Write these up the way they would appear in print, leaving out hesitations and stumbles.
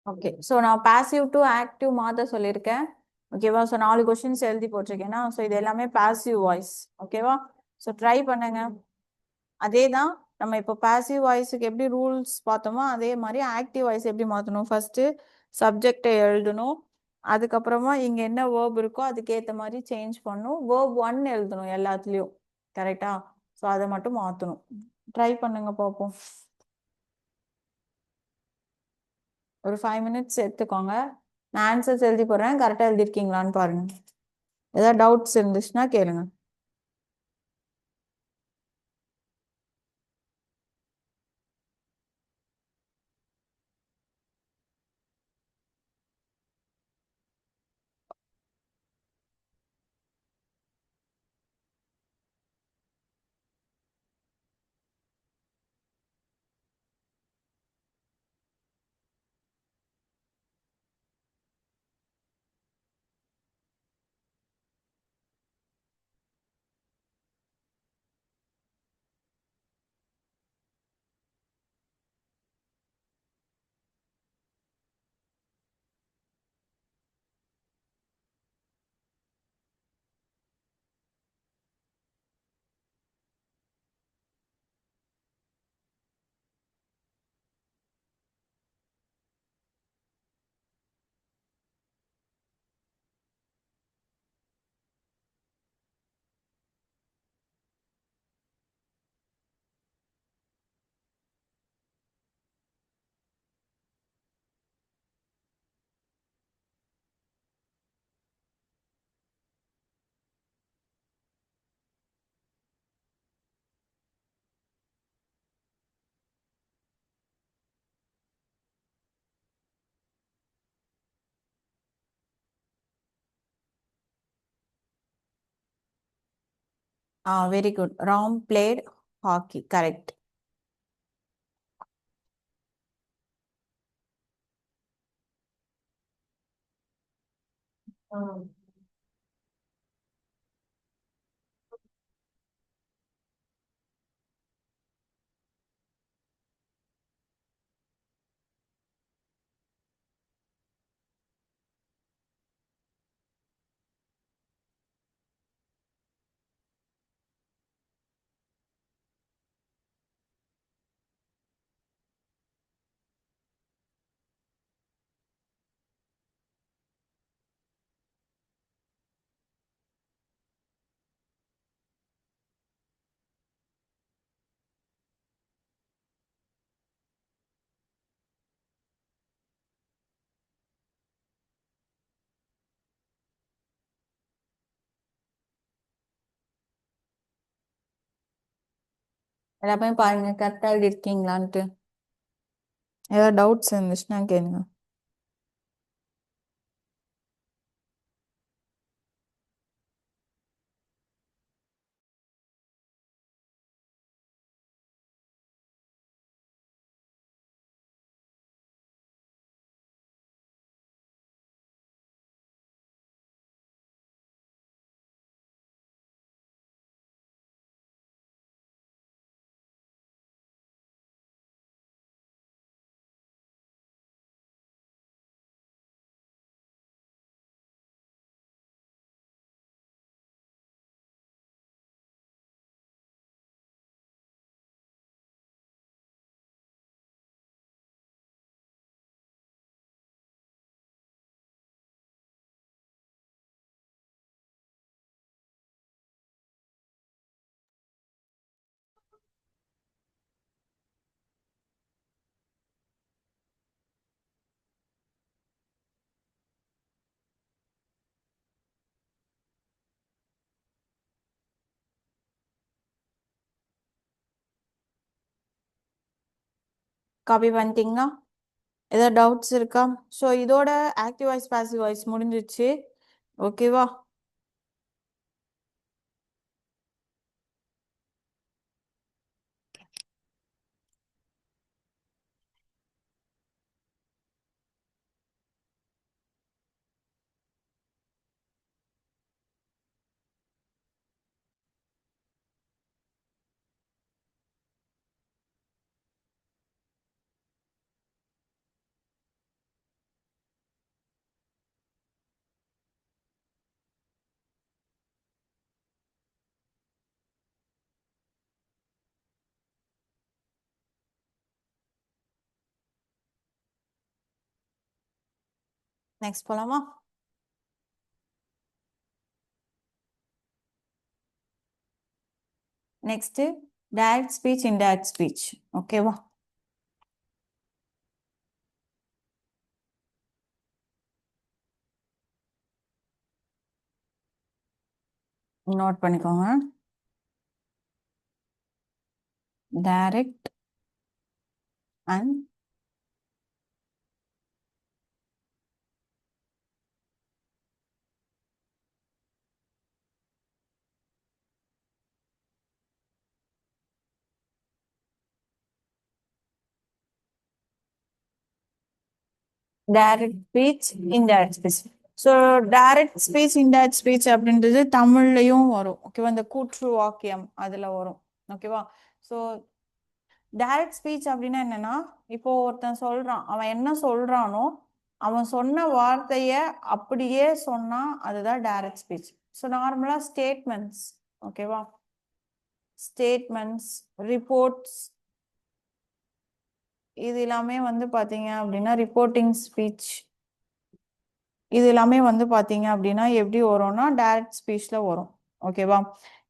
Okay so நான் passive to active மாற்ற சொல்லியிருக்கேன். ஓகேவா? ஸோ 4 கொஸ்டின்ஸ் எழுதி போட்டிருக்கேன்னா ஸோ இது எல்லாமே பாசிவ் வாய்ஸ். ஓகேவா? ஸோ ட்ரை பண்ணுங்க. அதே தான் நம்ம இப்போ பாசிவ் வாய்ஸுக்கு எப்படி ரூல்ஸ் பார்த்தோமோ அதே மாதிரி ஆக்டிவ் வாய்ஸ் எப்படி மாற்றணும். ஃபர்ஸ்ட் சப்ஜெக்டை எழுதணும். அதுக்கப்புறமா இங்க என்ன வேர்ப் இருக்கோ அதுக்கேற்ற மாதிரி சேஞ்ச் பண்ணணும். வேர்ப் ஒன் எழுதணும் எல்லாத்துலேயும். கரெக்டா? ஸோ அதை மட்டும் மாற்றணும். ட்ரை பண்ணுங்க பார்ப்போம். ஒரு 5 மினிட்ஸ் எடுத்துக்கோங்க. நான் ஆன்சர்ஸ் எழுதி போடுறேன், கரெக்டாக எழுதிருக்கீங்களான்னு பாருங்க. ஏதாவது டவுட்ஸ் இருந்துச்சுன்னா கேளுங்க. Very good. Ram played hockey. Correct. எல்லாமே பாருங்க கரெக்டாக எழுதிருக்கீங்களான்ட்டு. ஏதாவது டவுட்ஸ் இருந்துச்சுன்னா கேளுங்க. காப்பி பண்ணிட்டீங்களா? ஏதாவது டவுட்ஸ் இருக்கா? ஸோ இதோட ஆக்டிவ் வாய்ஸ் பாசிவ் வாய்ஸ் முடிஞ்சிச்சு. ஓகேவா? நெக்ஸ்ட் போலாமா? Next direct speech, indirect speech. ஓகேவா? நோட் பண்ணிக்கோங்க. Direct and direct speech, indirect speech. So direct speech, indirect speech அப்படின்றது தமிழ்லையும் வரும். ஓகேவா? இந்த கூற்று வாக்கியம் அதுல வரும். ஓகேவா? ஸோ டைரக்ட் ஸ்பீச் அப்படின்னா என்னன்னா, இப்போ ஒருத்தன் சொல்றான், அவன் என்ன சொல்றானோ அவன் சொன்ன வார்த்தைய அப்படியே சொன்னா அதுதான் டைரக்ட் ஸ்பீச். ஸோ நார்மலா ஸ்டேட்மெண்ட்ஸ், ஓகேவா? ஸ்டேட்மெண்ட்ஸ், ரிப்போர்ட்ஸ், இது எல்லாமே வந்து பாத்தீங்க அப்படின்னா ரிப்போர்ட்டிங் ஸ்பீச், இது எல்லாமே வந்து பாத்தீங்க அப்படின்னா எப்படி வரும்னா டைரக்ட் ஸ்பீச்ல வரும். ஓகேவா?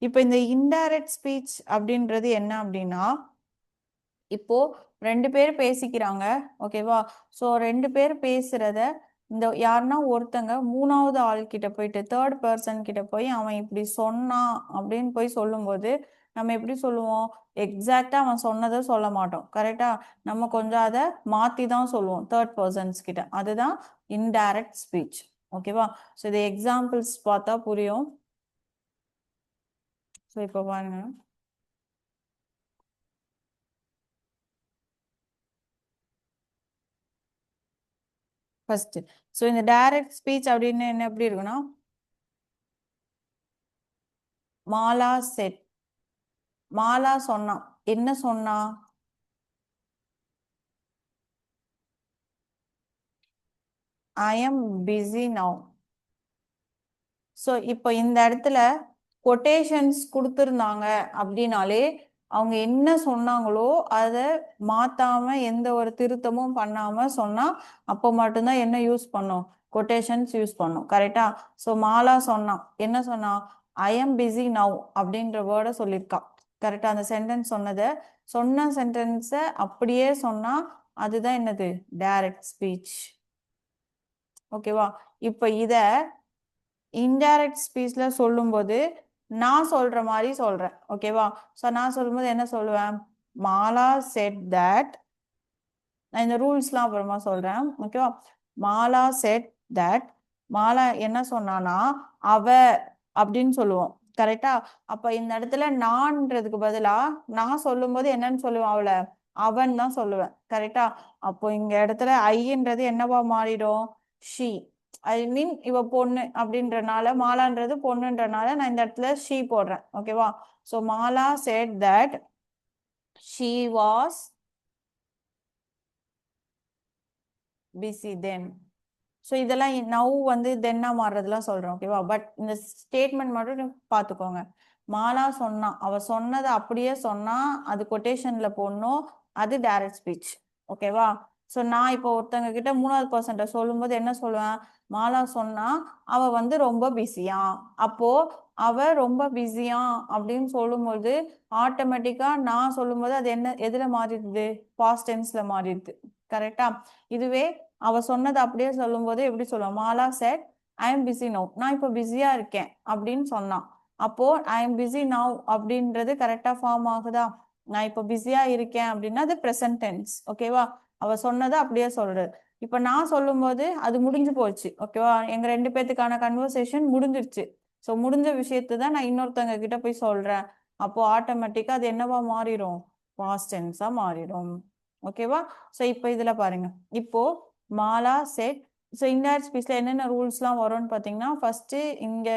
இப்போ இந்த இன்டைரக்ட் ஸ்பீச் அப்படின்றது என்ன அப்படின்னா, இப்போ 2 பேர் பேசிக்கிறாங்க. ஓகேவா? ஸோ 2 பேர் பேசுறத இந்த யாருன்னா ஒருத்தங்க 3வது ஆள் கிட்ட போயிட்டு, தேர்ட் பர்சன் கிட்ட போய் அவன் இப்படி சொன்னான் அப்படின்னு போய் சொல்லும்போது நம்ம எப்படி சொல்லுவோம்? எக்ஸாக்டா அவன் சொன்னதை சொல்ல மாட்டோம். கரெக்டா? நம்ம கொஞ்சம் அதை மாத்தி தான் சொல்லுவோம் தேர்ட் பர்சன்ஸ் கிட்ட. அதுதான் இன்டைரக்ட் ஸ்பீச். ஓகேவா? ஸோ இது எக்ஸாம்பிள்ஸ் பார்த்தா புரியும். ஸோ இப்போ பாருங்க. ஃபர்ஸ்ட், ஸோ இந்த டைரக்ட் ஸ்பீச் அப்படின்னு என்ன எப்படி இருக்குன்னா, மாலா செட், மாலா சொன்னா, என்ன சொன்னா? ஐ எம் பிஸி நவ். ஸோ இப்போ இந்த இடத்துல கொட்டேஷன்ஸ் கொடுத்துருந்தாங்க அப்படின்னாலே அவங்க என்ன சொன்னாங்களோ அதை மாத்தாம எந்த ஒரு திருத்தமும் பண்ணாம சொன்னா அப்போ மட்டும்தான் என்ன யூஸ் பண்ணும்? கொட்டேஷன்ஸ் யூஸ் பண்ணும். கரெக்டா? ஸோ மாலா சொன்னா, என்ன சொன்னா? ஐ எம் பிஸி நவ் அப்படின்ற வேர்டை சொல்லியிருக்கா. கரெக்டா? அந்த சென்டென்ஸ் சொன்ன சென்டென்ஸை அப்படியே சொன்னா அதுதான் என்னது? Direct speech. ஓகேவா? இப்போ இத இன்டைரக்ட் ஸ்பீச்ல சொல்லும்போது நான் சொல்ற மாதிரி சொல்றேன். ஓகேவா? ஸோ நான் சொல்லும்போது என்ன சொல்லுவேன்? Mala said that. நான் இந்த ரூல்ஸ்லாம் அப்புறமா சொல்றேன். ஓகேவா? Mala said that. மாலா என்ன சொன்னானா அவ அப்படின்னு சொல்லுவோம். கரெக்டா? அப்ப இந்த இடத்துல நான்றதுக்கு பதிலா நான் சொல்லும்போது என்னன்னு சொல்லுவேன்? அவளை அவன் தான் சொல்லுவேன். கரெக்டா? அப்போ இங்க இடத்துல ஐன்றது என்னவா மாறிடும்? ஷீ. ஐ மீன் இவ பொண்ணு அப்படின்றனால, மாலான்றது பொண்ணுன்றனால நான் இந்த இடத்துல ஷீ போடுறேன். ஓகேவா? So Mala said that she was busy then. So இதெல்லாம் நவ் வந்து தென்னா மாறுறதுலாம் சொல்றேன். ஓகேவா? பட் இந்த ஸ்டேட்மெண்ட் மட்டும் பார்த்துக்கோங்க. மாலா சொன்னா, அவ சொன்னதை அப்படியே சொன்னா அது கொட்டேஷன்ல போடணும். அது டைரக்ட் ஸ்பீச். ஓகேவா? ஸோ நான் இப்போ ஒருத்தங்க கிட்ட 3வது பர்சன்ட்ட சொல்லும்போது என்ன சொல்லுவேன்? மாலா சொன்னா அவ வந்து ரொம்ப பிஸியா. அப்போ அவ ரொம்ப பிஸியா அப்படின்னு சொல்லும்போது ஆட்டோமேட்டிக்கா நான் சொல்லும்போது அது என்ன எதுல மாறிடுது? பாஸ்ட் டென்ஸ்ல மாறிடுது. கரெக்டா? இதுவே அவ சொன்னதை அப்படியே சொல்லும் போது எப்படி சொல்லுவோம்? Mala set I am busy now. நான் இப்போ பிஸியா இருக்கேன் அப்படின்னு சொன்னான். அப்போ ஐ எம் பிஸி நவ் அப்படின்றது கரெக்டா ஃபார்ம் ஆகுதா? நான் இப்போ பிஸியா இருக்கேன் அப்படின்னா அது ப்ரெசன்ட் டென்ஸ். ஓகேவா? அவ சொன்னதை அப்படியே சொல்றது. இப்ப நான் சொல்லும் போது அது முடிஞ்சு போச்சு. ஓகேவா? எங்க 2 பேத்துக்கான கன்வர்சேஷன் முடிஞ்சிருச்சு. ஸோ முடிஞ்ச விஷயத்தை தான் நான் இன்னொருத்தவங்க கிட்ட போய் சொல்றேன். அப்போ ஆட்டோமேட்டிக்கா அது என்னவா மாறிடும்? பாஸ்ட் டென்ஸா மாறிடும். ஓகேவா? ஸோ இப்போ இதுல பாருங்க. இப்போ மாலா செட். ஸோ இன்டைரக்ட் ஸ்பீச்ல என்னென்ன ரூல்ஸ்லாம் வரும்னு பார்த்தீங்கன்னா, ஃபர்ஸ்ட் இங்க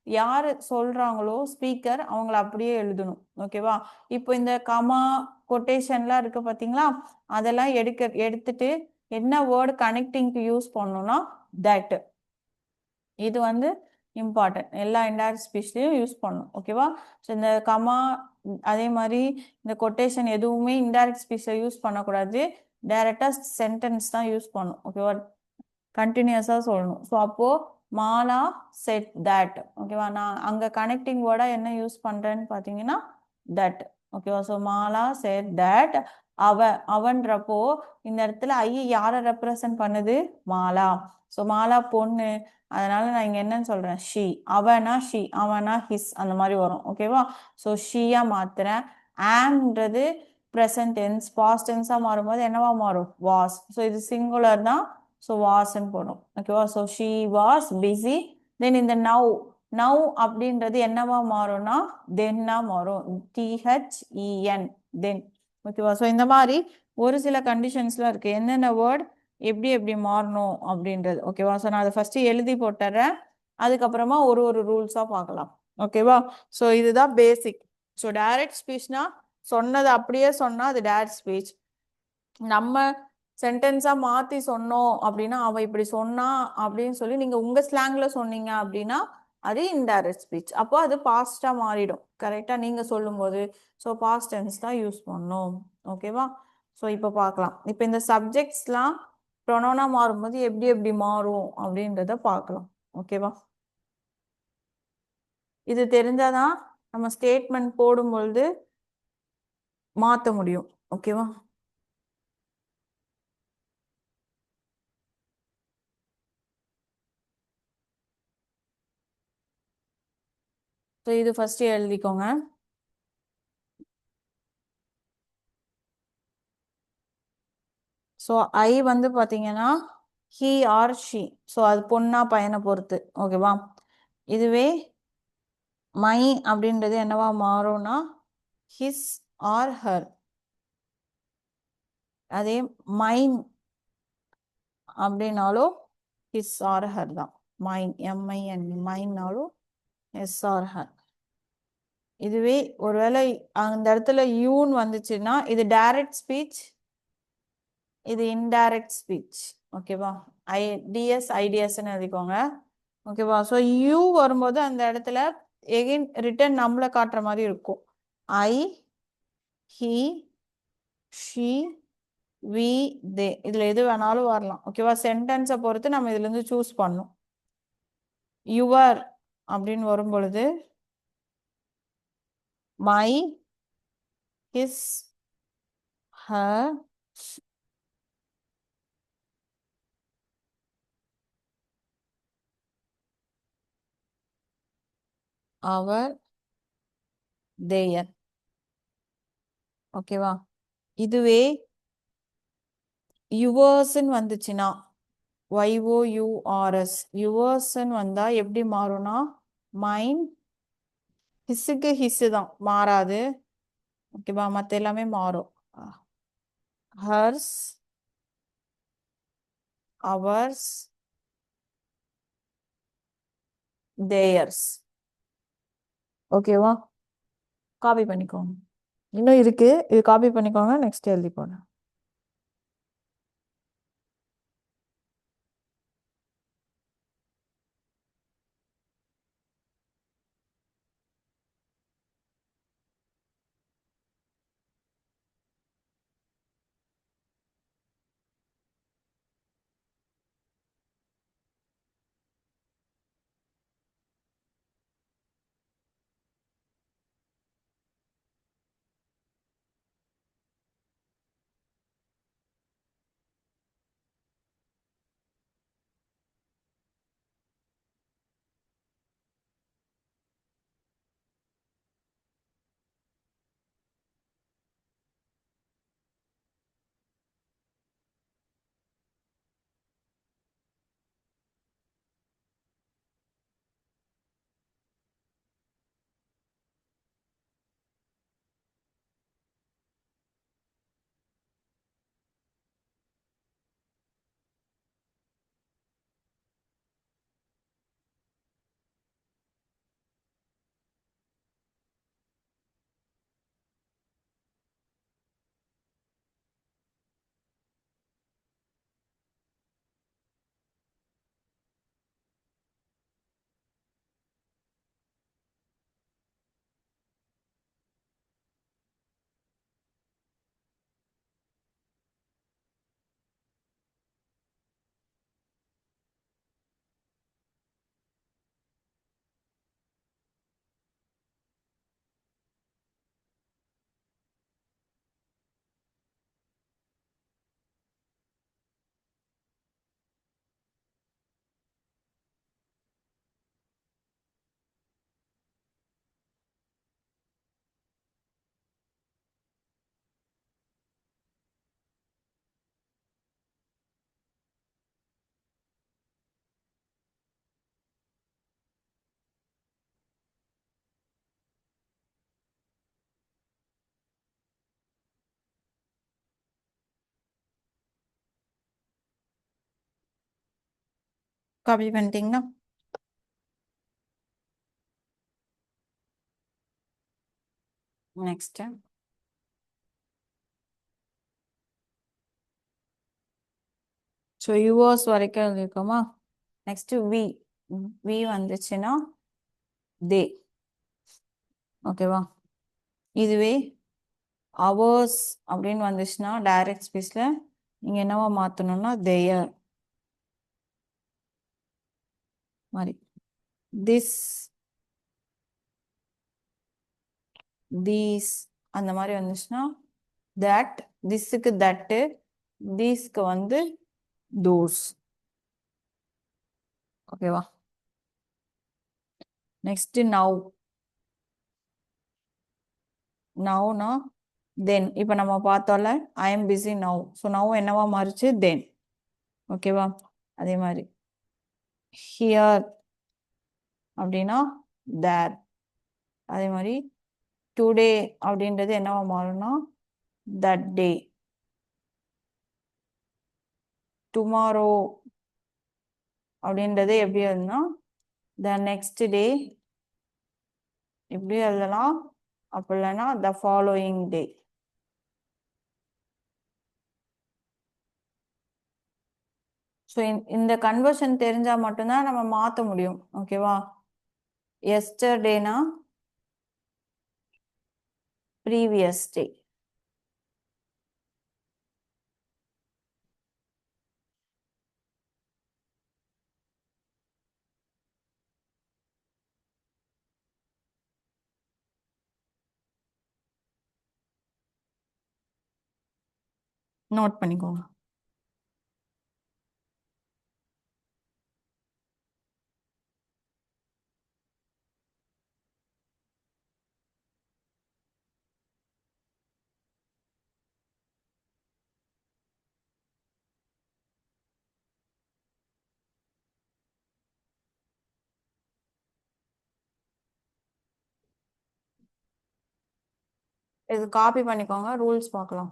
யாரு சொல்றாங்களோ ஸ்பீக்கர் அவங்கள அப்படியே எழுதணும். ஓகேவா? இப்போ இந்த கமா கொட்டேஷன்லாம் இருக்கு பார்த்தீங்களா? அதெல்லாம் எடுத்துட்டு என்ன வேர்டு கனெக்டிங்க்கு யூஸ் பண்ணணும்னா தட். இது வந்து இம்பார்ட்டன்ட். எல்லா இன்டைரக்ட் ஸ்பீச்லயும் யூஸ் பண்ணணும். ஓகேவா? ஸோ இந்த கமா அதே மாதிரி இந்த கொட்டேஷன் எதுவுமே இன்டைரக்ட் ஸ்பீச்ல யூஸ் பண்ணக்கூடாது. டைரக்டா சென்டென்ஸ் தான் யூஸ் பண்ணும். ஓகேவா? கண்டினியூஸா சொல்லணும். ஸோ அப்போ மாலா செட் தட். ஓகேவா? நான் அங்க கனெக்டிங் வேர்டா என்ன யூஸ் பண்றேன்னு பாத்தீங்கன்னா தட். ஓகேவா? So Mala said that. அவன்றப்போ இந்த இடத்துல ஐ யாரை ரெப்ரசன்ட் பண்ணுது? மாலா. ஸோ மாலா பொண்ணு, அதனால நான் இங்க என்னன்னு சொல்றேன்? ஷி. அவனா ஷி, அவனா ஹிஸ், அந்த மாதிரி வரும். ஓகேவா? ஸோ ஷியா மாத்துறேன். ஆம்ன்றது ப்ரெசன்ட் டென்ஸ், பாஸ்ட் டென்ஸா மாறும்போது என்னவா மாறும்? வாஸ். ஸோ இது சிங்குலர் தான், ஸோ வாஸ்ன்னு போடும். ஓகேவா? So she was busy. Then இந்த நவ், நவ் அப்படின்றது என்னவா மாறும்னா தென்னா மாறும். THEN, தென். ஓகேவா? ஸோ இந்த மாதிரி ஒரு சில கண்டிஷன்ஸ்லாம் இருக்கு, என்னென்ன வேர்ட் எப்படி எப்படி மாறணும் அப்படின்றது. ஓகேவா? ஸோ நான் அதை ஃபர்ஸ்ட் எழுதி போட்டுறேன், அதுக்கப்புறமா ஒரு ஒரு ரூல்ஸா பார்க்கலாம். ஓகேவா? ஸோ இதுதான் பேசிக். ஸோ டைரக்ட் ஸ்பீச்னா சொன்னது அப்படியே சொன்னா அது டைரக்ட் ஸ்பீச். நம்ம சென்டென்ஸா மாத்தி சொன்னோம் அப்படின்னா, அவ இப்படி சொன்னா அப்படின்னு சொல்லி நீங்க உங்க ஸ்லாங்ல சொன்னீங்க அப்படின்னா அது இன்டைரக்ட் ஸ்பீச். அப்போ அது பாஸ்டா மாறிடும். கரெக்டா நீங்க சொல்லும்போது. ஸோ பாஸ்ட் டென்ஸ் தான் யூஸ் பண்ணணும். ஓகேவா? ஸோ இப்போ பார்க்கலாம். இப்போ இந்த சப்ஜெக்ட்ஸ்லாம் ப்ரொனோனா மாறும்போது எப்படி எப்படி மாறும் அப்படின்றத பார்க்கலாம். ஓகேவா? இது தெரிஞ்சாதான் நம்ம ஸ்டேட்மெண்ட் போடும்பொழுது மாத்த முடியும். ஓகேவா? ஸோ இது ஃபர்ஸ்ட் எழுதிக்கோங்க. ஸோ ஐ வந்து பார்த்தீங்கன்னா ஹி ஆர் ஷி. ஸோ அது பொண்ணா பையனை பொறுத்து. ஓகேவா? இதுவே மை அப்படின்றது என்னவா மாறும்னா ஹிஸ் ஆர் ஹர். அதே மைன் அப்படின்னாலும் ஹிஸ் ஆர் ஹர் தான். மைன், MIN, மைன்னாலும் எஸ் ஆர் ஹர். இதுவே ஒருவேளை அந்த இடத்துல யூன்னு வந்துச்சுன்னா இது டைரக்ட் ஸ்பீச், இது இன்டைரக்ட் ஸ்பீச். ஓகேவா? IDSன்னு எழுதிக்கோங்க. ஓகேவா? ஸோ யூ வரும்போது அந்த இடத்துல எகைன் ரிட்டன் நம்மளை காட்டுற மாதிரி இருக்கும். ஐ, ஹி, ஷி, வி, தே. இதுல எது வேணாலும் வரலாம். ஓகேவா? சென்டென்ஸை பொறுத்து நம்ம இதுல இருந்து சூஸ் பண்ணும். யுவர் அப்படின்னு வரும் பொழுது my, his, her, our, their. ஓகேவா? இதுவே யுவர்ஸ்ன்னு வந்துச்சுன்னா YOURS, யுவர்ஸ்ன்னு வந்தா எப்படி மாறும்னா மைன், ஹிஸ்ஸுக்கு ஹிஸ்ஸு தான் மாறாது. ஓகேவா? மற்ற எல்லாமே மாறும். Hers, ours, theirs. ஓகேவா? காப்பி பண்ணிக்கோங்க. இன்னும் இருக்கு, இது காப்பி பண்ணிக்கோங்க, நெக்ஸ்ட் எழுதி போடுறேன். காப்பி பண்ணிட்டீங்களா? நெக்ஸ்ட் ஸோ யூஎஸ் வரைக்கும் எழுதியிருக்கோமா? நெக்ஸ்ட் வி வந்துச்சுன்னா தே. ஓகேவா? இதுவே அவர்ஸ் அப்படின்னு வந்துச்சுன்னா டைரக்ட் ஸ்பீச்ல நீங்க என்னவா மாத்தணும்னா தேயர் மாதிரி. திஸ், தீஸ் அந்த மாதிரி வந்துச்சுன்னா தட். திஸ்ஸுக்கு தட்டு, தீஸ்க்கு வந்து தோஸ். ஓகேவா? Next now. நவ்னா தென். இப்போ நம்ம பார்த்தோம்ல I am busy now. So now என்னவா மாறிச்சு? தென். ஓகேவா? அதே மாதிரி ஹியர் அப்படின்னா தேர். அதே மாதிரி டுடே அப்படின்றது என்னவா மாறும்னா தட் டே. டுமாரோ அப்படின்றது எப்படி எழுதுனா த நெக்ஸ்ட் டே. இப்படி எழுதலாம். அப்படி இல்லைன்னா த ஃபாலோயிங் டே. ஸோ இந்த கன்வர்ஷன் தெரிஞ்சா மட்டும்தான் நம்ம மாற்ற முடியும். ஓகேவா? எஸ்டர்டேனா ப்ரீவியஸ் டே. நோட் பண்ணிக்கோங்க. இது காப்பி பண்ணிக்கோங்க. ரூல்ஸ் பார்க்கலாம்.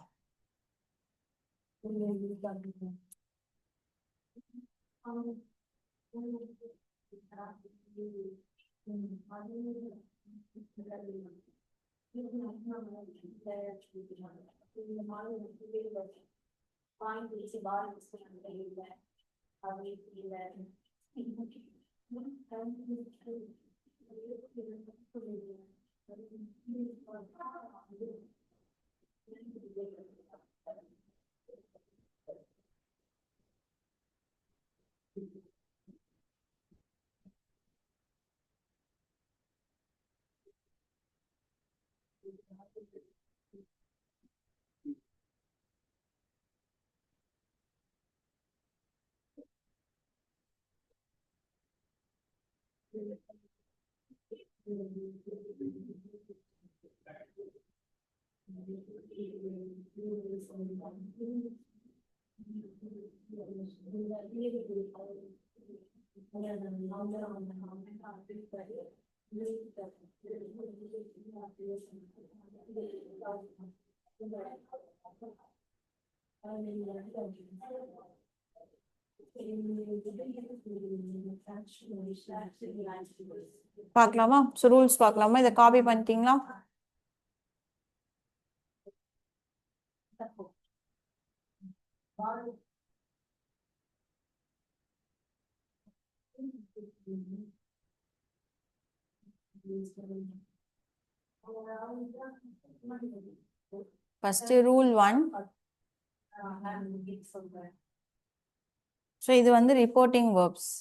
பார்க்கலாமா? ஸோ ரூல்ஸ் பார்க்கலாமா? இதை காப்பி பண்ணிட்டீங்களா? First rule 1. ஸோ இது வந்து ரிப்போர்ட்டிங் வேர்ப்ஸ்.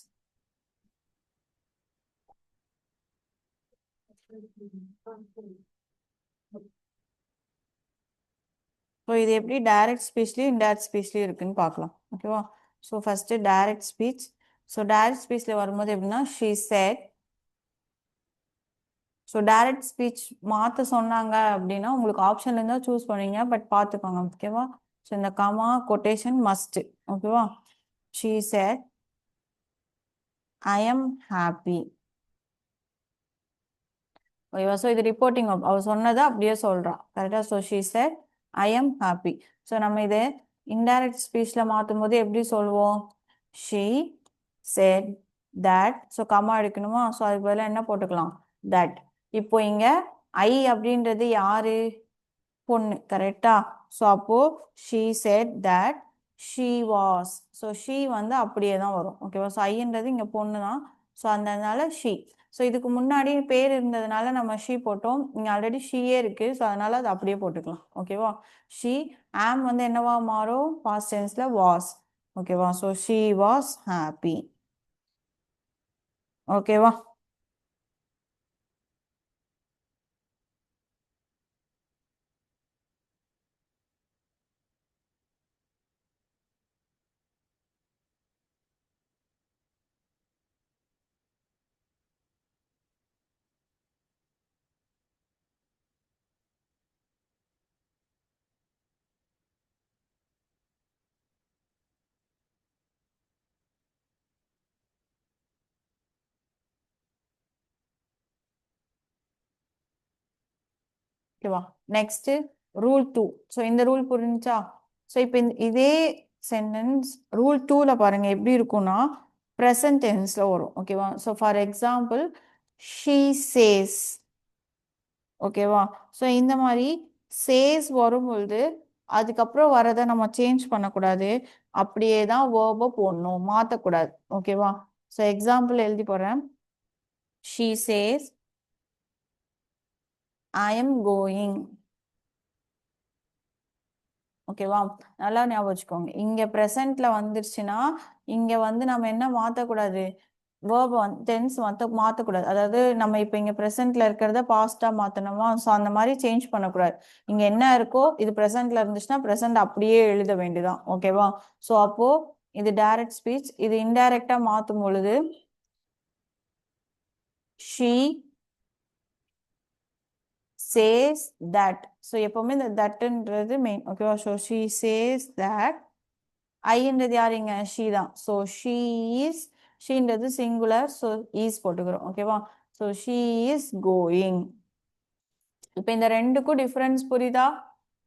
ஸோ இது எப்படி டைரக்ட் ஸ்பீச்லேயும் இன்டைரக்ட் ஸ்பீச்லேயும் இருக்குன்னு பார்க்கலாம். ஓகேவா? So first direct speech. So direct ஸ்பீச்சில் வரும்போது எப்படின்னா she said. So direct speech மாற்ற சொன்னாங்க அப்படின்னா உங்களுக்கு ஆப்ஷன்ல இருந்தால் சூஸ் பண்ணுவீங்க. பட் பார்த்துக்கோங்க. ஓகேவா? ஸோ இந்த கமா கொட்டேஷன் மஸ்ட். ஓகேவா? She said I am happy. ஓகேவா? ஸோ இது ரிப்போர்ட்டிங் அவ சொன்னதை அப்படியே சொல்றா. கரெக்டா? So she said I am happy. So நம்ம இதை இன்டைரக்ட் ஸ்பீச்ல மாற்றும் போது எப்படி சொல்லுவோம்? She said that. ஸோ கம்மா எடுக்கணுமா? ஸோ அதுக்கு பதிலாக என்ன போட்டுக்கலாம்? தட். இப்போ இங்க ஐ அப்படின்றது யாரு? பொண்ணு, கரெக்டா? ஸோ அப்போ she said that she was. So she வந்து அப்படியே தான் வரும், ஓகேவா? ஸோ ஐன்றது இங்க பொண்ணு தான், ஸோ அதனால ஷீ. ஸோ இதுக்கு முன்னாடி பேர் இருந்ததுனால நம்ம ஷீ போட்டோம், இங்க ஆல்ரெடி ஷீயே இருக்கு, ஸோ அதனால அது அப்படியே போட்டுக்கலாம், ஓகேவா? ஷீ. ஆம் வந்து என்னவா மாறும்? பாஸ்ட் டென்ஸ்ல வாஸ், ஓகேவா? ஸோ ஷீ வாஸ் ஹாப்பி, ஓகேவா? ஓகேவா? Next rule 2. ஸோ இந்த ரூல் புரிஞ்சா? ஸோ இப்போ இதே சென்டென்ஸ் ரூல் 2ல பாருங்க எப்படி இருக்கும்னா ப்ரெசன்ட் டென்ஸ்ல வரும், ஓகேவா? So for example she chase, ஓகேவா? ஸோ இந்த மாதிரி சேஸ் வரும்பொழுது அதுக்கப்புறம் வரதை நம்ம சேஞ்ச் பண்ணக்கூடாது, அப்படியே தான் வேர்பை போடணும், மாற்றக்கூடாது, ஓகேவா? ஸோ எக்ஸாம்பிள் எழுதி போடுறேன். She says I am going, ஓகேவா? நல்லா ஞாபகம் வச்சுக்கோங்க, இங்க ப்ரெசென்ட்ல வந்துருச்சுன்னா இங்க வந்து நம்ம என்ன மாற்றக்கூடாது? வேர்பை வந்து டென்ஸ் மாற்றக்கூடாது. அதாவது நம்ம இப்போ இங்க ப்ரெசென்ட்ல இருக்கிறத பாஸ்டா மாற்றணுமா? ஸோ அந்த மாதிரி சேஞ்ச் பண்ணக்கூடாது. இங்க என்ன இருக்கோ இது ப்ரெசென்ட்ல இருந்துச்சுன்னா ப்ரெசென்ட் அப்படியே எழுத வேண்டியதான், ஓகேவா? ஸோ அப்போ இது டைரக்ட் ஸ்பீச், இது இன்டைரக்டா மாற்றும் பொழுது ஷீ சேஸ் தட். ஸோ எப்பவுமே இந்த தட்ன்றது மெயின், ஓகேவா? So she says that. ஐன்றது யாருங்க? ஷீ தான். ஸோ ஷீ இஸ், ஷீன்றது சிங்குலர், ஸோ ஈஸ் போட்டுக்கிறோம், ஓகேவா? So she is going. இப்போ இந்த ரெண்டுக்கும் டிஃபரன்ஸ் புரியுதா?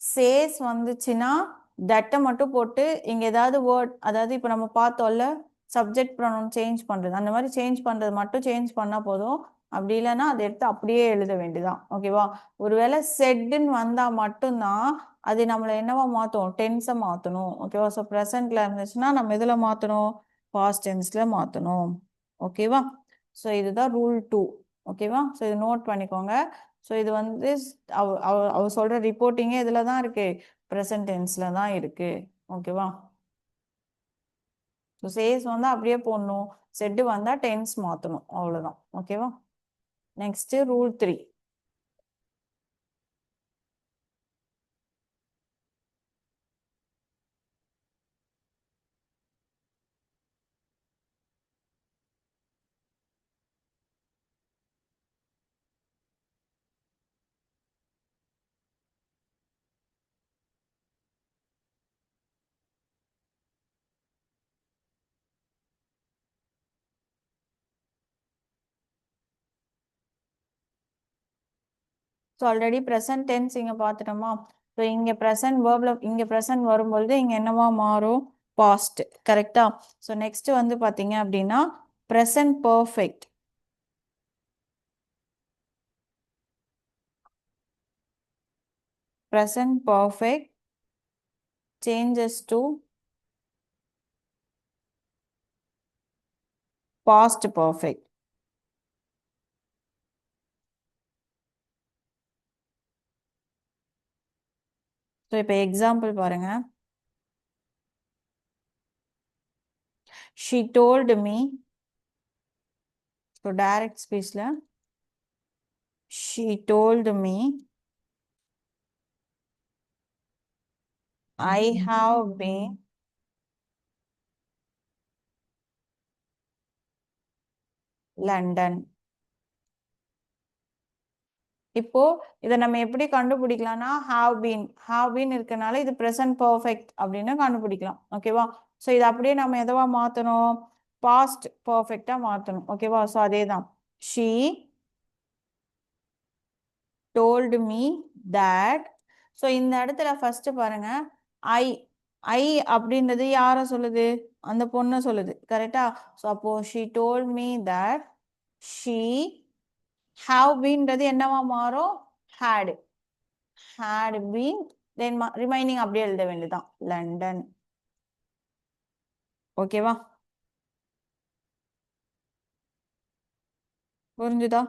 சேஸ் வந்துச்சுன்னா தட்டை மட்டும் போட்டு இங்க ஏதாவது வேர்ட், அதாவது இப்போ நம்ம பார்த்தோம்ல சப்ஜெக்ட் ப்ரொனவுன் சேஞ்ச் பண்றது, அந்த மாதிரி சேஞ்ச் பண்றது மட்டும் சேஞ்ச் பண்ணா போதும். அப்படி இல்லைன்னா அதை எடுத்து அப்படியே எழுத வேண்டியதான், ஓகேவா? ஒருவேளை செட்டுன்னு வந்தா மட்டும்தான் அது நம்மளை என்னவா மாற்றும்? டென்ஸை மாற்றணும், ஓகேவா? ஸோ ப்ரெசென்ட்ல இருந்துச்சுன்னா நம்ம எதுல மாற்றணும்? பாஸ்ட் டென்ஸ்ல மாற்றணும், ஓகேவா? ஸோ இதுதான் ரூல் 2, ஓகேவா? ஸோ இது நோட் பண்ணிக்கோங்க. ஸோ இது வந்து அவ சொல்ற ரிப்போர்ட்டிங்கே இதுல தான் இருக்கு, ப்ரெசன்ட் டென்ஸ்ல தான் இருக்கு, ஓகேவா? ஸோ சேஸ் வந்து அப்படியே போடணும், செட்டு வந்தா டென்ஸ் மாற்றணும், அவ்வளோதான், ஓகேவா? Next rule 3. So already present tense இங்க பார்த்துட்டோமா? ஸோ இங்க ப்ரெசன்ட் வேர்ப்ல இங்க ப்ரெசன்ட் வரும்பொழுது இங்க என்னவா மாறும்? பாஸ்ட், கரெக்டா? ஸோ நெக்ஸ்ட் வந்து பாத்தீங்க அப்படின்னா present perfect. Present perfect changes to past perfect. So இப்போ எக்ஸாம்பிள் பாருங்க. She told me, so direct ஸ்பீச்ல she told me I have been London. இப்போ இதை நம்ம எப்படி கண்டுபிடிக்கலாம்னா have been இருக்கனால இது present perfect அப்படின்னு கண்டுபிடிக்கலாம், ஓகேவா? ஸோ இது அப்படியே நம்ம எதவா மாத்தணும்? பாஸ்ட் பர்ஃபெக்டா மாத்தணும், ஓகேவா? ஸோ அதே தான், she told me that. So இந்த இடத்துல ஃபர்ஸ்ட் பாருங்க, ஐ ஐ அப்படின்றது யார சொல்லுது? அந்த பொண்ணை சொல்லுது. கரெக்டா? ஸோ அப்போ she told me that she have பீன்றது என்னவா மாறும்? Had. Had been, then remaining அப்படியே எழுத வேண்டியதுதான், லண்டன். ஓகேவா? புரிஞ்சுதா?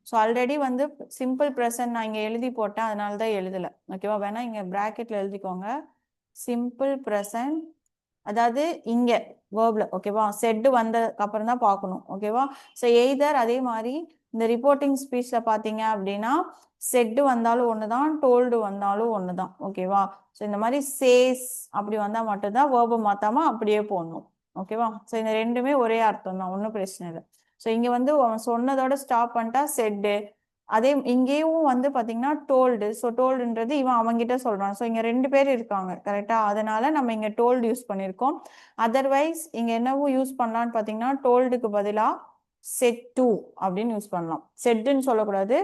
ஸோ ஆல்ரெடி வந்து சிம்பிள் ப்ரெசன்ட் நான் இங்கே எழுதி போட்டேன், அதனால தான் எழுதலை. ஓகேவா? வேணா இங்கே ப்ராக்கெட்டில் எழுதிக்கோங்க. சிம்பிள் ப்ரெசன்ட், அதாவது இங்கே வேர்பில். ஓகேவா? செட்டு வந்ததுக்கு அப்புறம் தான் பார்க்கணும். ஓகேவா? ஸோ எய்தர் அதே மாதிரி இந்த ரிப்போர்ட்டிங் ஸ்பீச்சில் பார்த்தீங்க அப்படின்னா செட்டு வந்தாலும் ஒன்று தான், டோல்டு வந்தாலும் ஒன்று தான். ஓகேவா? ஸோ இந்த மாதிரி சேஸ் அப்படி வந்தால் மட்டும்தான் வேர்பை மாற்றாமல் அப்படியே போடணும். ஓகேவா? ஸோ இந்த ரெண்டுமே ஒரே அர்த்தம் தான், ஒன்றும் பிரச்சனை இல்லை. ஸோ இங்கே வந்து அவன் சொன்னதோட ஸ்டாப் பண்ணிட்டா செட்டு. அதே இங்கேயும் வந்து பார்த்தீங்கன்னா டோல்டு. ஸோ டோல்டுன்றது இவன் அவங்கிட்ட சொல்கிறான். ஸோ இங்கே ரெண்டு பேர் இருக்காங்க. கரெக்டாக? அதனால நம்ம இங்கே டோல்டு யூஸ் பண்ணியிருக்கோம். அதர்வைஸ் இங்கே என்னவும் யூஸ் பண்ணலான்னு பார்த்தீங்கன்னா டோல்டுக்கு பதிலாக செட் டூ அப்படின்னு யூஸ் பண்ணலாம். செட்டுன்னு சொல்லக்கூடாது,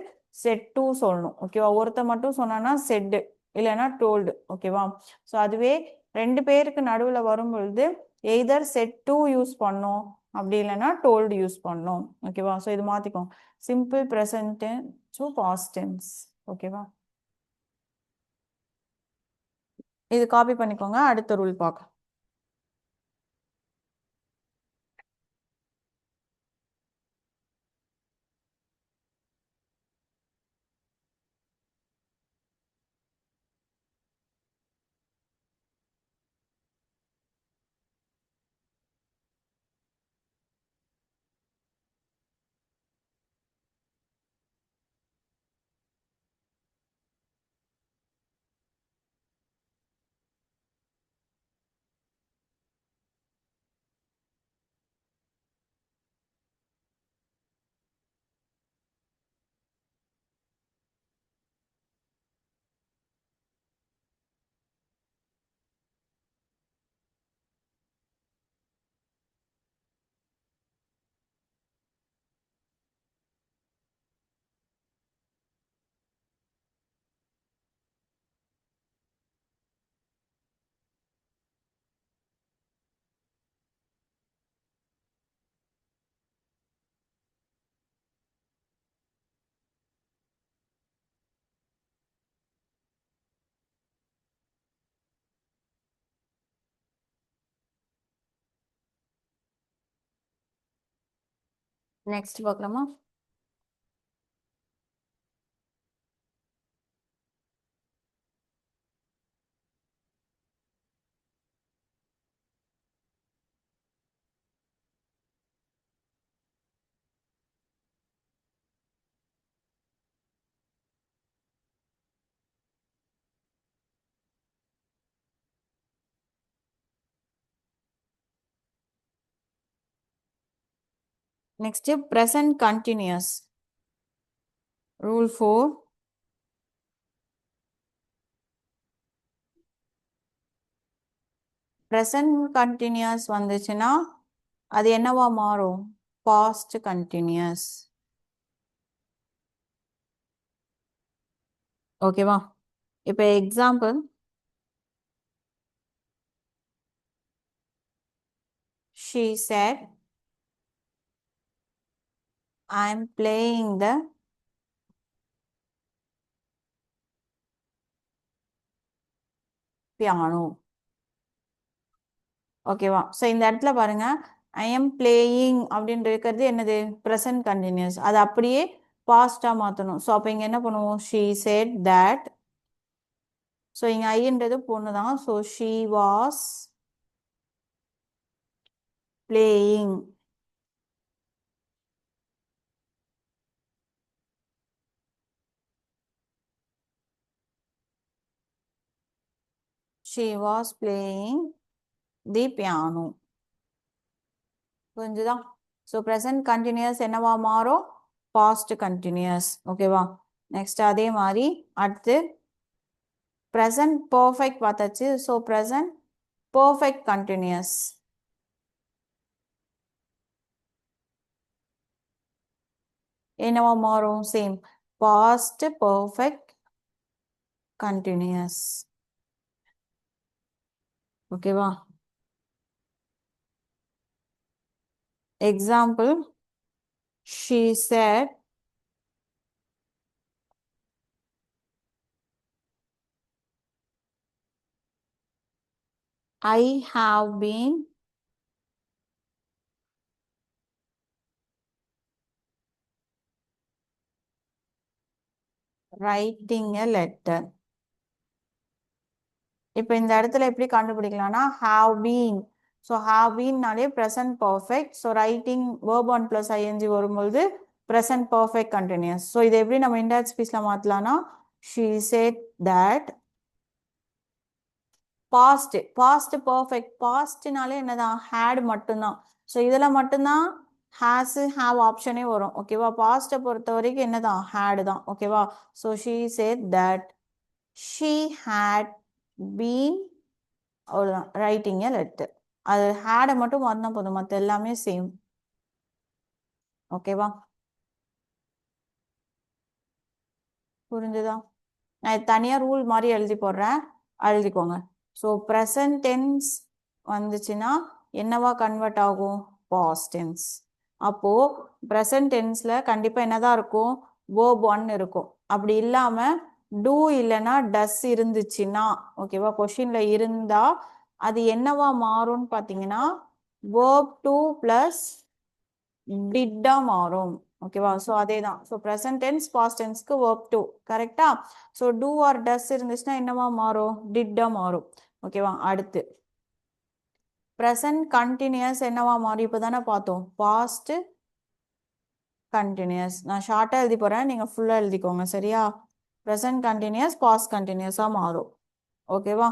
செட் டூ சொல்லணும். ஓகேவா? ஒருத்த மட்டும் சொன்னான்னா செட்டு, இல்லைன்னா டோல்டு. ஓகேவா? ஸோ அதுவே ரெண்டு பேருக்கு நடுவில் வரும் பொழுது எய்தர் செட் டூ யூஸ் பண்ணோம், அப்படி இல்லைன்னா டோல்டு யூஸ் பண்ணோம். ஓகேவா? ஸோ இது மாற்றிக்கோங்க, simple present to past tense. ஓகேவா? இது காப்பி பண்ணிக்கோங்க, அடுத்த ரூல் பார்க்கலாம். நெக்ஸ்ட் பார்க்கலாமா? Next present continuous. Rule 4, present continuous வந்துச்சுன்னா அது என்னவா மாறும்? Past continuous. ஓகேவா? இப்போ example, she said I'm playing the piano. ஓகேவா? ஸோ இந்த இடத்துல பாருங்க, ஐ எம் பிளேயிங் அப்படின்னு இருக்கிறது என்னது? Present continuous. அது அப்படியே பாஸ்டா மாற்றணும். ஸோ அப்போ இங்கே என்ன பண்ணுவோம்? She said that. ஸோ இங்கே ஐன்றது பொண்ணு தான். So she was playing. She was playing the piano. புரிஞ்சுதா? ஸோ ப்ரெசன்ட் கண்டினியூஸ் என்னவா மாறும்? Past continuous. ஓகேவா? நெக்ஸ்ட் அதே மாதிரி அடுத்து ப்ரெசன்ட் பர்ஃபெக்ட் பார்த்தாச்சு. ஸோ ப்ரெசன்ட் பர்ஃபெக்ட் கண்டினியூஸ் என்னவா மாறும்? Same, past perfect continuous. ஓகேவா? Example, she said, I have been writing a letter. இப்போ இந்த இடத்துல எப்படி கண்டுபிடிக்கலாம்னா have been. ஸோ have beenனாலே present perfect. So writing verb 1 plus ing வரும்பொழுது present perfect continuous. ஸோ இதை எப்படி நம்ம இன்டைரக்ட் ஸ்பீச்ல மாத்தலாம்னா she said that past perfect. பாஸ்ட்னாலே என்னதான் had மட்டும்தான். ஸோ இதுல மட்டும்தான் has have ஆப்ஷனே வரும். ஓகேவா? பாஸ்ட்டை பொறுத்த வரைக்கும் என்னதான் had தான். ஓகேவா? So she said that she had been அவ்வளோதான் ரைட்டிங் எ லெட்டர். அது ஹேடை மட்டும் மாறினா போதும், மற்ற எல்லாமே சேம். ஓகேவா? புரிஞ்சுதா? நான் தனியாக ரூல் மாதிரி எழுதி போடுறேன், எழுதிக்கோங்க. ஸோ ப்ரெசன்ட் டென்ஸ் வந்துச்சுன்னா என்னவா கன்வெர்ட் ஆகும்? Past tense. அப்போ ப்ரெசன்ட் டென்ஸ்ல கண்டிப்பாக என்னதான் இருக்கும்? verb 1 இருக்கும். அப்படி இல்லாமல் டூ இல்லைன்னா டஸ் இருந்துச்சுன்னா, ஓகேவா, கொஷின்ல இருந்தா அது என்னவா மாறும்னு பார்த்தீங்கன்னா verb 2 plus டிட்டா மாறும். ஓகேவா? ஸோ அதே தான். ஸோ ப்ரெசன்ட் டென்ஸ் பாஸ்ட் டென்ஸ்க்கு verb 2 கரெக்டா? ஸோ டூ ஆர் டஸ் இருந்துச்சுன்னா என்னவா மாறும்? டிட்டா மாறும். ஓகேவா? அடுத்து ப்ரெசன்ட் கண்டினியூஸ் என்னவா மாறும்? இப்போ தானே பார்த்தோம் பாஸ்ட் கண்டினியூஸ். நான் ஷார்ட்டாக எழுதி போகிறேன், நீங்கள் ஃபுல்லாக எழுதிக்கோங்க. சரியா? ப்ரெசன்ட் கண்டினியூஸ் பாஸ்ட் கண்டினியூஸாக மாறும். ஓகேவா?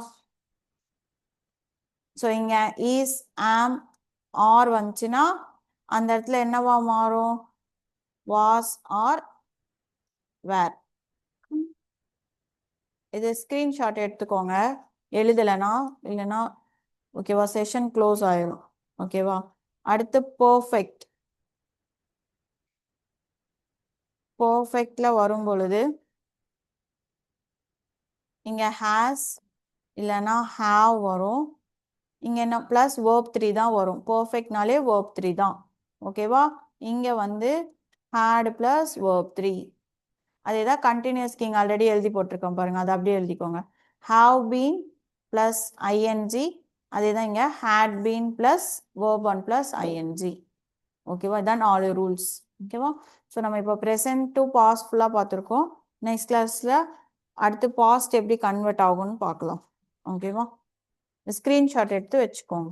ஸோ இங்கே இஸ் ஆம் ஆர் வந்துச்சுன்னா அந்த இடத்துல என்னவா மாறும்? வாஸ் ஆர் வேர். இது ஸ்க்ரீன்ஷாட் எடுத்துக்கோங்க, எழுதலைனா இல்லைன்னா ஓகேவா செஷன் க்ளோஸ் ஆயிடும். ஓகேவா? அடுத்து பர்ஃபெக்ட். பர்ஃபெக்ட்ல வரும் பொழுது இங்க ஹேஸ் இல்லைன்னா ஹாவ் வரும். இங்க என்ன பிளஸ் verb 3 தான் வரும். பர்ஃபெக்ட்னாலே verb 3 தான். ஓகேவா? இங்க வந்து had பிளஸ் verb 3. அதே தான் கண்டினியூஸ்க்கு இங்கே ஆல்ரெடி எழுதி போட்டிருக்கோம் பாருங்க, அதை அப்படியே எழுதிக்கோங்க. have been plus ing. அதே தான் இங்கே had been plus verb 1 plus ing. ஓகேவா? இதான் 4 ரூல்ஸ். ஓகேவா? ஸோ நம்ம இப்போ ப்ரெசென்ட் டு பாஸ்ட் ஃபுல்லாக பார்த்துருக்கோம். நெக்ஸ்ட் கிளாஸில் அடுத்து பாஸ்ட் எப்படி கன்வெர்ட் ஆகும்னு பார்க்கலாம். ஓகேவா? ஸ்க்ரீன்ஷாட் எடுத்து வச்சுக்கோங்க.